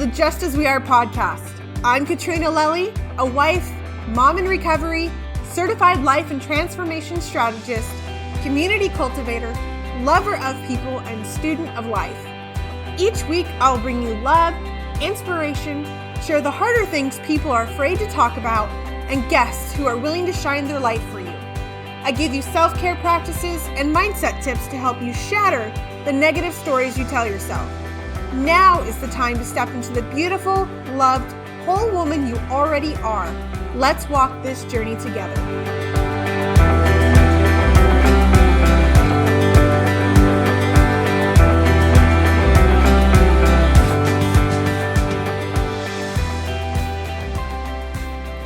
the Just As We Are podcast. I'm Katrina, a wife, mom in recovery, certified life and transformation strategist, community cultivator, lover of people, and student of life. Each week, I'll bring you love, inspiration, share the harder things people are afraid to talk about, and guests who are willing to shine their light for you. I give you self-care practices and mindset tips to help you shatter the negative stories you tell yourself. Now is the time to step into the beautiful, loved, whole woman you already are. Let's walk this journey together.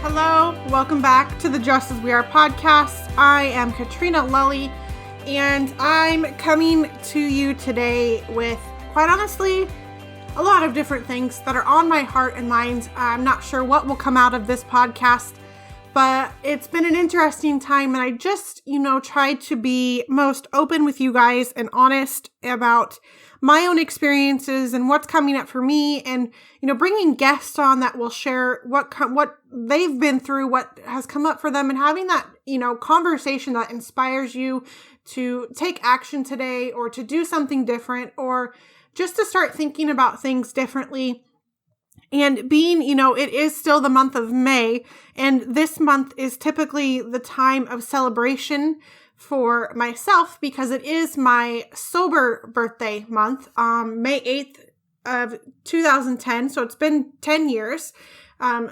Hello, welcome back to the Just As We Are podcast. I am Katrina Lully, and I'm coming to you today with, quite honestly, a lot of different things that are on my heart and mind. I'm not sure what will come out of this podcast, but it's been an interesting time, and I just, tried to be most open with you guys and honest about my own experiences and what's coming up for me, and, bringing guests on that will share what they've been through, what has come up for them, and having that, conversation that inspires you to take action today or to do something different or just to start thinking about things differently. And being, it is still the month of May, and this month is typically the time of celebration for myself because it is my sober birthday month, May 8th of 2010. So it's been 10 years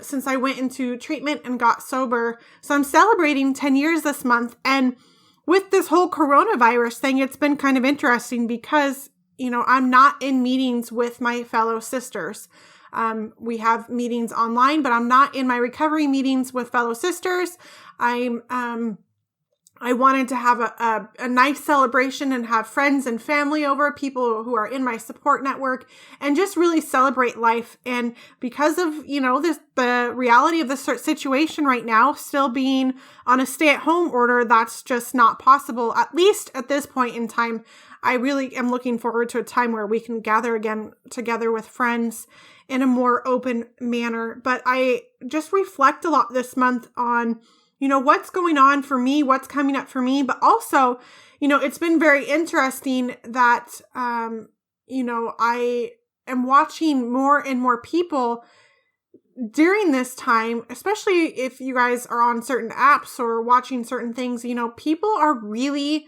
since I went into treatment and got sober. So I'm celebrating 10 years this month. And with this whole coronavirus thing, it's been kind of interesting because I'm not in meetings with my fellow sisters. We have meetings online, but I'm not in my recovery meetings with fellow sisters. I wanted to have a nice celebration and have friends and family over, people who are in my support network, and just really celebrate life. And because of, the reality of the situation right now, still being on a stay-at-home order, that's just not possible, at least at this point in time. I really am looking forward to a time where we can gather again together with friends in a more open manner. But I just reflect a lot this month on, what's going on for me, what's coming up for me. But also, it's been very interesting that, I am watching more and more people during this time, especially if you guys are on certain apps or watching certain things, people are really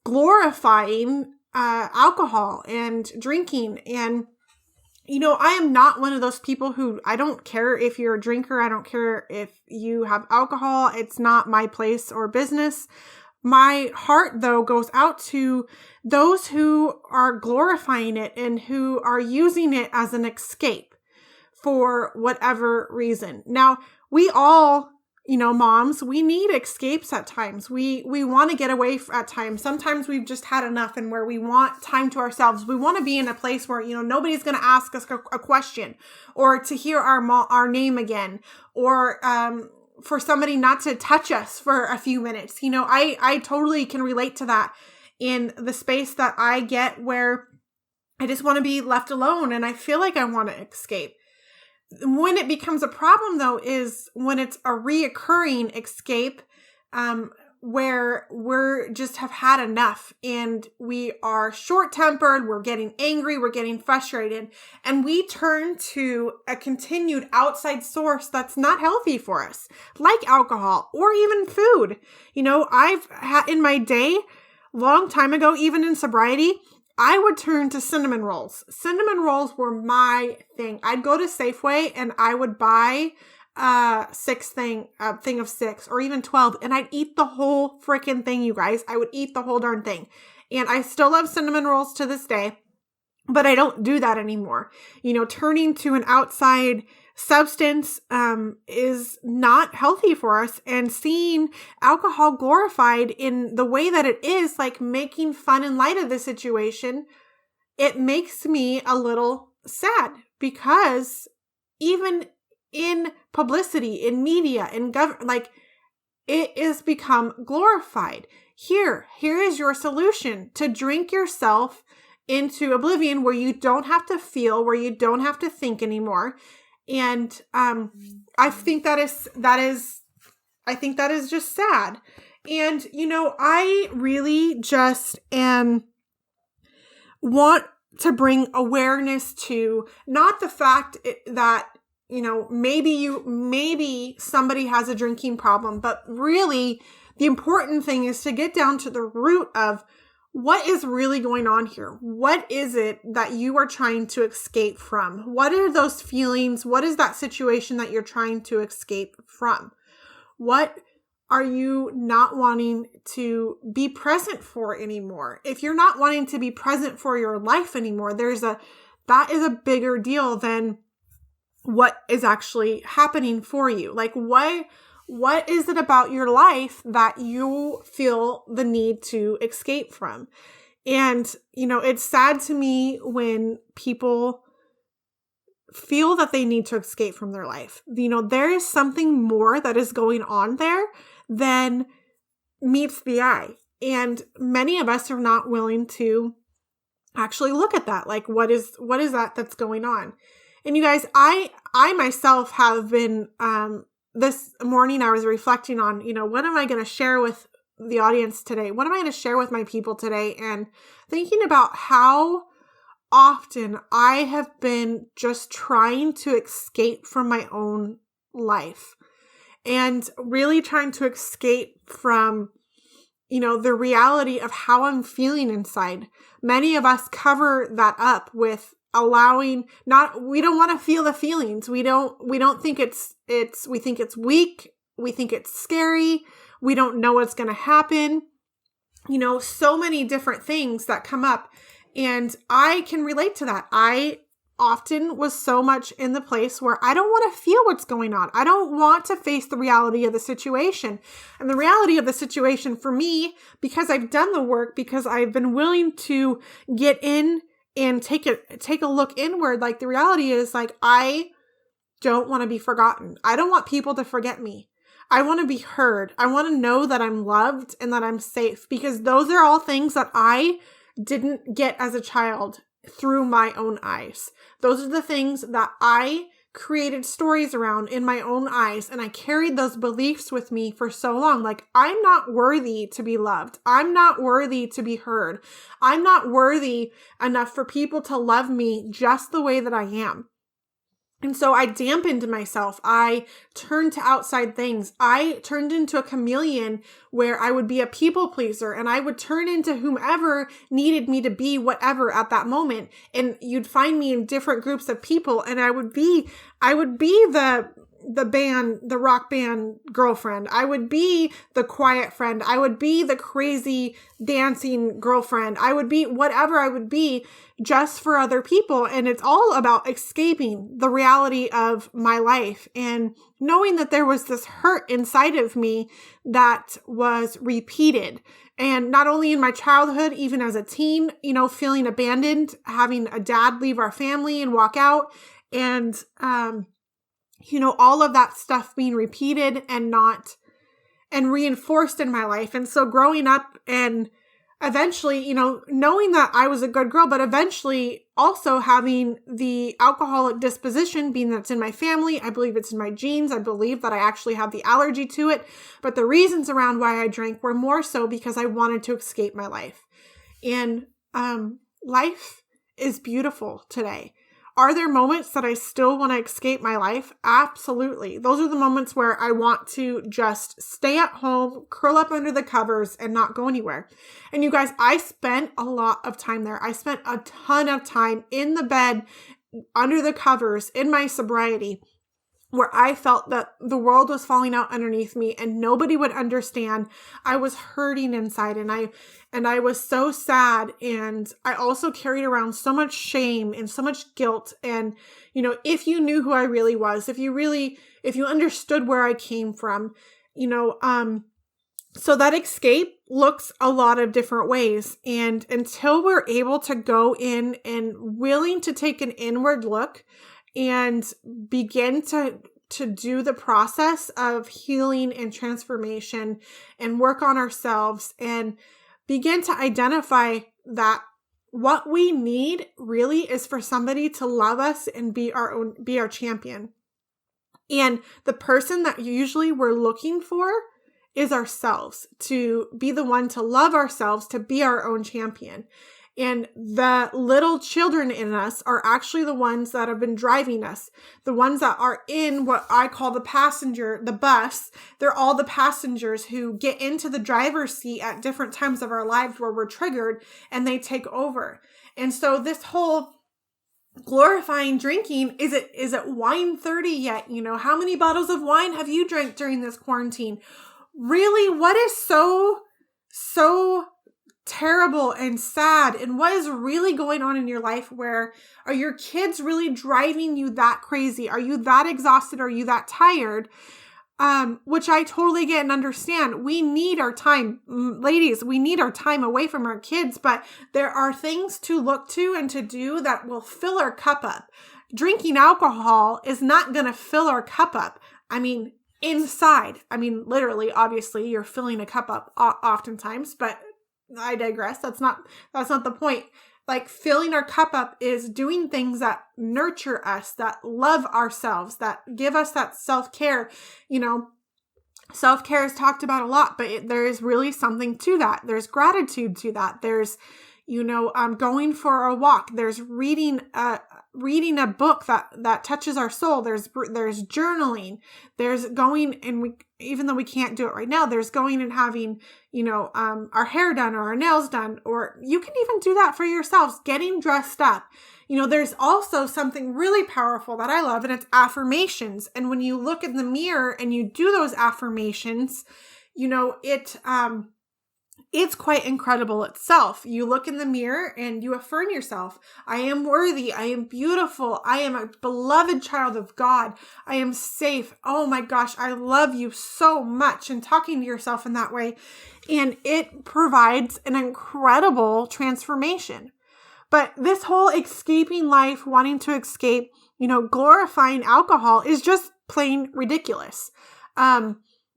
glorifying alcohol and drinking. And, I am not one of those people who, I don't care if you're a drinker. I don't care if you have alcohol. It's not my place or business. My heart, though, goes out to those who are glorifying it and who are using it as an escape for whatever reason. Now, we all, moms, we need escapes at times. We want to get away at times. Sometimes we've just had enough and where we want time to ourselves. We want to be in a place where, nobody's going to ask us a question or to hear our name again or, for somebody not to touch us for a few minutes. I totally can relate to that in the space that I get where I just want to be left alone and I feel like I want to escape. When it becomes a problem, though, is when it's a reoccurring escape where we're just have had enough and we are short-tempered, we're getting angry, we're getting frustrated, and we turn to a continued outside source that's not healthy for us, like alcohol or even food. I've had in my day, long time ago, even in sobriety, I would turn to cinnamon rolls. Cinnamon rolls were my thing. I'd go to Safeway and I would buy a thing of 6 or even 12, and I'd eat the whole freaking thing, you guys. I would eat the whole darn thing. And I still love cinnamon rolls to this day, but I don't do that anymore. Turning to an outside substance is not healthy for us, and seeing alcohol glorified in the way that it is, like making fun and light of the situation, it makes me a little sad because even in publicity, in media, in government, it is become glorified. Here is your solution to drink yourself into oblivion where you don't have to feel, where you don't have to think anymore. And I think that is just sad. And, I really just want to bring awareness to not the fact that, maybe somebody has a drinking problem, but really the important thing is to get down to the root of what is really going on here. What is it that you are trying to escape from? What are those feelings? What is that situation that you're trying to escape from? What are you not wanting to be present for anymore? If you're not wanting to be present for your life anymore, that is a bigger deal than what is actually happening for you. Like, what is it about your life that you feel the need to escape from? And, it's sad to me when people feel that they need to escape from their life. There is something more that is going on there than meets the eye. And many of us are not willing to actually look at that. Like, what is that's going on? And you guys, I myself have been, this morning I was reflecting on, what am I going to share with the audience today? What am I going to share with my people today? And thinking about how often I have been just trying to escape from my own life and really trying to escape from, the reality of how I'm feeling inside. Many of us cover that up with we don't want to feel the feelings. We don't think we think it's weak. We think it's scary. We don't know what's going to happen. So many different things that come up. And I can relate to that. I often was so much in the place where I don't want to feel what's going on. I don't want to face the reality of the situation. And the reality of the situation for me, because I've done the work, because I've been willing to get in and take a look inward, like the reality is, like, I don't want to be forgotten. I don't want people to forget me. I want to be heard. I want to know that I'm loved and that I'm safe, because those are all things that I didn't get as a child through my own eyes. Those are the things that I created stories around in my own eyes, and I carried those beliefs with me for so long. Like, I'm not worthy to be loved. I'm not worthy to be heard. I'm not worthy enough for people to love me just the way that I am. And so I dampened myself. I turned to outside things. I turned into a chameleon where I would be a people pleaser, and I would turn into whomever needed me to be whatever at that moment. And you'd find me in different groups of people, and I would be the rock band girlfriend. I would be the quiet friend. I would be the crazy dancing girlfriend. I would be whatever I would be just for other people. And it's all about escaping the reality of my life and knowing that there was this hurt inside of me that was repeated. And not only in my childhood, even as a teen, feeling abandoned, having a dad leave our family and walk out, and, all of that stuff being repeated and reinforced in my life. And so growing up and eventually, knowing that I was a good girl, but eventually also having the alcoholic disposition, being that's in my family. I believe it's in my genes. I believe that I actually have the allergy to it. But the reasons around why I drank were more so because I wanted to escape my life. And life is beautiful today. Are there moments that I still want to escape my life? Absolutely. Those are the moments where I want to just stay at home, curl up under the covers, and not go anywhere. And you guys, I spent a lot of time there. I spent a ton of time in the bed, under the covers, in my sobriety, where I felt that the world was falling out underneath me and nobody would understand. I was hurting inside, and I was so sad. And I also carried around so much shame and so much guilt. And, if you knew who I really was, if you understood where I came from, so that escape looks a lot of different ways. And until we're able to go in and willing to take an inward look and begin to do the process of healing and transformation and work on ourselves and begin to identify that what we need really is for somebody to love us and be our champion. And the person that usually we're looking for is ourselves, to be the one to love ourselves, to be our own champion. And the little children in us are actually the ones that have been driving us. The ones that are in what I call the bus. They're all the passengers who get into the driver's seat at different times of our lives where we're triggered, and they take over. And so this whole glorifying drinking, is it wine 30 yet? How many bottles of wine have you drank during this quarantine? Really, what is so terrible and sad, and what is really going on in your life? Where are your kids really driving you that crazy? Are you that exhausted? Are you that tired? Which I totally get and understand. We need our time, ladies, we need our time away from our kids, but there are things to look to and to do that will fill our cup up. Drinking alcohol is not going to fill our cup up. Inside. Literally, obviously, you're filling a cup up oftentimes, but I digress. That's not the point. Like, filling our cup up is doing things that nurture us, that love ourselves, that give us that self-care. Self-care is talked about a lot, but there is really something to that. There's gratitude to that. There's, going for a walk. There's reading a book that touches our soul. There's journaling. There's going, and even though we can't do it right now, there's going and having, our hair done or our nails done, or you can even do that for yourselves, getting dressed up. There's also something really powerful that I love, and it's affirmations. And when you look in the mirror and you do those affirmations, it's quite incredible itself. You look in the mirror and you affirm yourself. I am worthy. I am beautiful. I am a beloved child of God. I am safe. Oh my gosh, I love you so much. And talking to yourself in that way. And it provides an incredible transformation. But this whole escaping life, wanting to escape, glorifying alcohol is just plain ridiculous.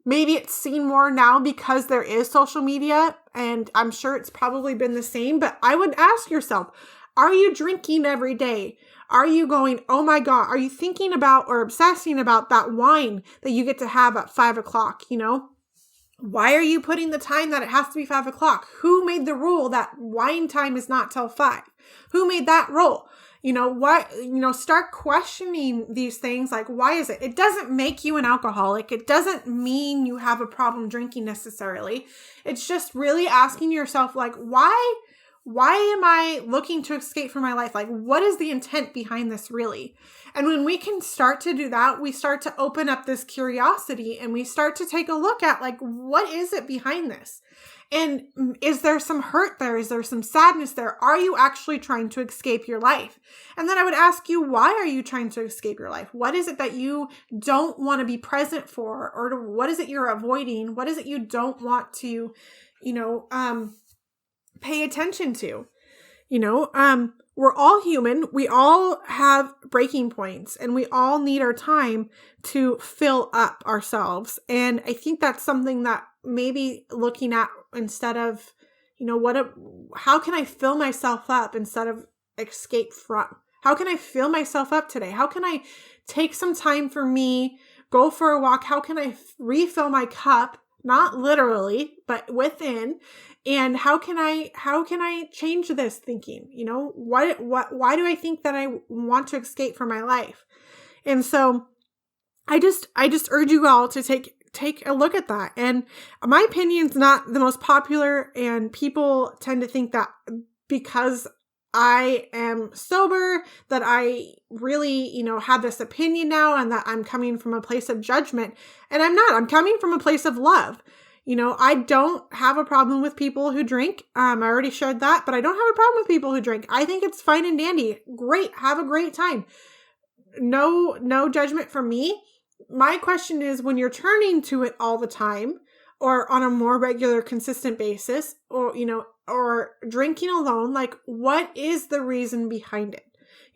Maybe it's seen more now because there is social media, and I'm sure it's probably been the same, but I would ask yourself, are you drinking every day? Are you going, oh my God, are you thinking about or obsessing about that wine that you get to have at 5:00? Why are you putting the time that it has to be 5:00? Who made the rule that wine time is not till 5? Who made that rule? Start questioning these things. Like, why is it? It doesn't make you an alcoholic. It doesn't mean you have a problem drinking necessarily. It's just really asking yourself, like, why am I looking to escape from my life? Like, what is the intent behind this really? And when we can start to do that, we start to open up this curiosity, and we start to take a look at, like, what is it behind this? And is there some hurt there? Is there some sadness there? Are you actually trying to escape your life? And then I would ask you, why are you trying to escape your life? What is it that you don't want to be present for? Or what is it you're avoiding? What is it you don't want to, pay attention to? We're all human. We all have breaking points, and we all need our time to fill up ourselves. And I think that's something that maybe looking at, instead of, how can I fill myself up instead of escape from? How can I fill myself up today? How can I take some time for me, go for a walk? How can I refill my cup? Not literally, but within. And how can I change this thinking? Why do I think that I want to escape from my life? And so I just urge you all to take a look at that. And my opinion's not the most popular, and people tend to think that because I am sober, that I really, have this opinion now, and that I'm coming from a place of judgment. And I'm not. I'm coming from a place of love. I don't have a problem with people who drink. I already shared that, but I don't have a problem with people who drink. I think it's fine and dandy. Great. Have a great time. No judgment from me. My question is, when you're turning to it all the time, or on a more regular, consistent basis, or drinking alone, like, what is the reason behind it?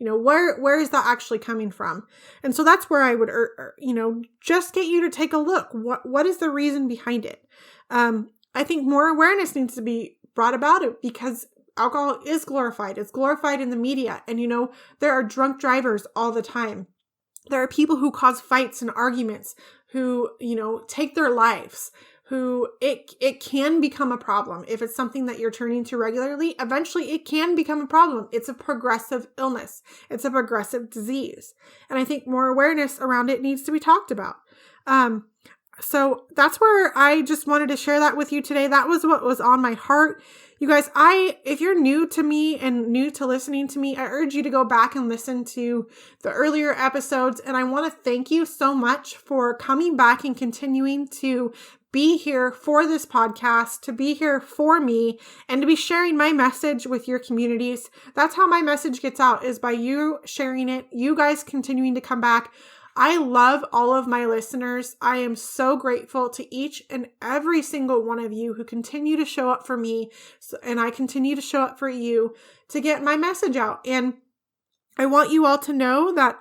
Where is that actually coming from? And so that's where I would, just get you to take a look. What is the reason behind it? I think more awareness needs to be brought about it, because alcohol is glorified. It's glorified in the media. And, there are drunk drivers all the time. There are people who cause fights and arguments, who, take their lives, who it can become a problem. If it's something that you're turning to regularly, eventually it can become a problem. It's a progressive illness. It's a progressive disease. And I think more awareness around it needs to be talked about. So that's where I just wanted to share that with you today. That was what was on my heart. You guys, if you're new to me and new to listening to me, I urge you to go back and listen to the earlier episodes. And I want to thank you so much for coming back and continuing to be here for this podcast, to be here for me, and to be sharing my message with your communities. That's how my message gets out, is by you sharing it, you guys continuing to come back. I love all of my listeners. I am so grateful to each and every single one of you who continue to show up for me, and I continue to show up for you to get my message out. And I want you all to know that,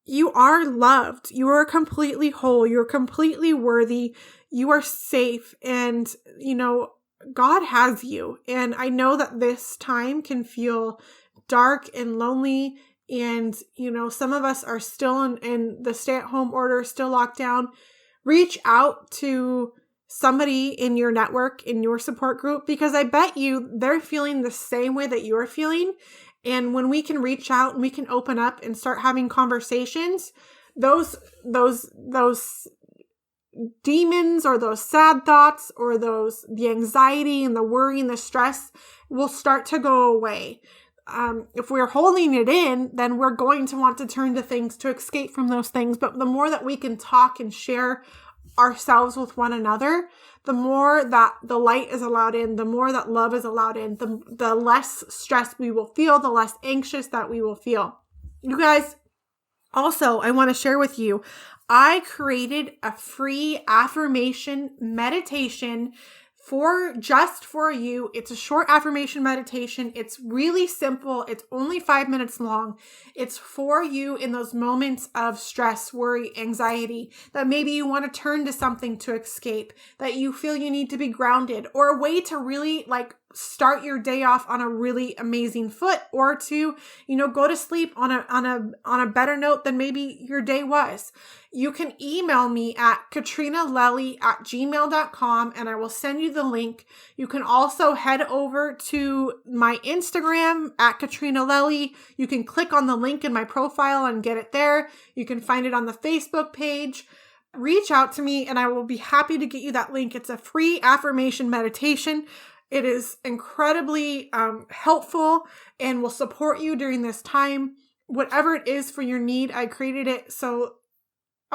you are loved. You are completely whole. You're completely worthy. You are safe. And, God has you. And I know that this time can feel dark and lonely. And, some of us are still in the stay-at-home order, still locked down. Reach out to somebody in your network, in your support group, because I bet you they're feeling the same way that you're feeling. And when we can reach out and we can open up and start having conversations, those demons or those sad thoughts or the anxiety and the worry and the stress will start to go away. If we're holding it in, then we're going to want to turn to things to escape from those things. But the more that we can talk and share ourselves with one another, the more that the light is allowed in, the more that love is allowed in, the less stress we will feel, the less anxious that we will feel. You guys, also, I want to share with you, I created a free affirmation meditation just for you. It's a short affirmation meditation. It's really simple. It's only 5 minutes long. It's for you in those moments of stress, worry, anxiety, that maybe you want to turn to something to escape, that you feel you need to be grounded, or a way to really start your day off on a really amazing foot, or to, go to sleep on a better note than maybe your day was. You can email me at katrinalelly@gmail.com and I will send you the link. You can also head over to my Instagram at katrinalelly. You can click on the link in my profile and get it there. You can find it on the Facebook page. Reach out to me and I will be happy to get you that link. It's a free affirmation meditation. It is incredibly helpful and will support you during this time. Whatever it is for your need, I created it so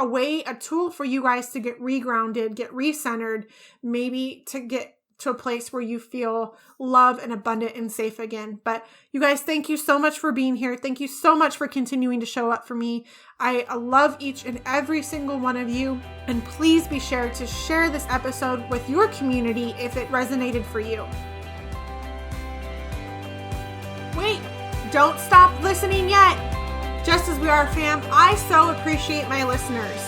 a tool for you guys to get regrounded, get recentered, maybe to get to a place where you feel love and abundant and safe again. But you guys, thank you so much for being here. Thank you so much for continuing to show up for me. I love each and every single one of you. And please be sure to share this episode with your community if it resonated for you. Wait, don't stop listening yet. Just as we are, fam, I so appreciate my listeners.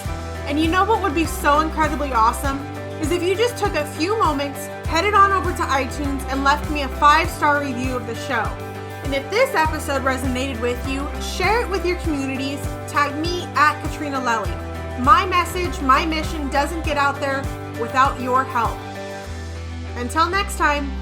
And you know what would be so incredibly awesome? Is if you just took a few moments, headed on over to iTunes and left me a 5-star review of the show. And if this episode resonated with you, share it with your communities. Tag me at Katrina Lelly. My message, my mission doesn't get out there without your help. Until next time.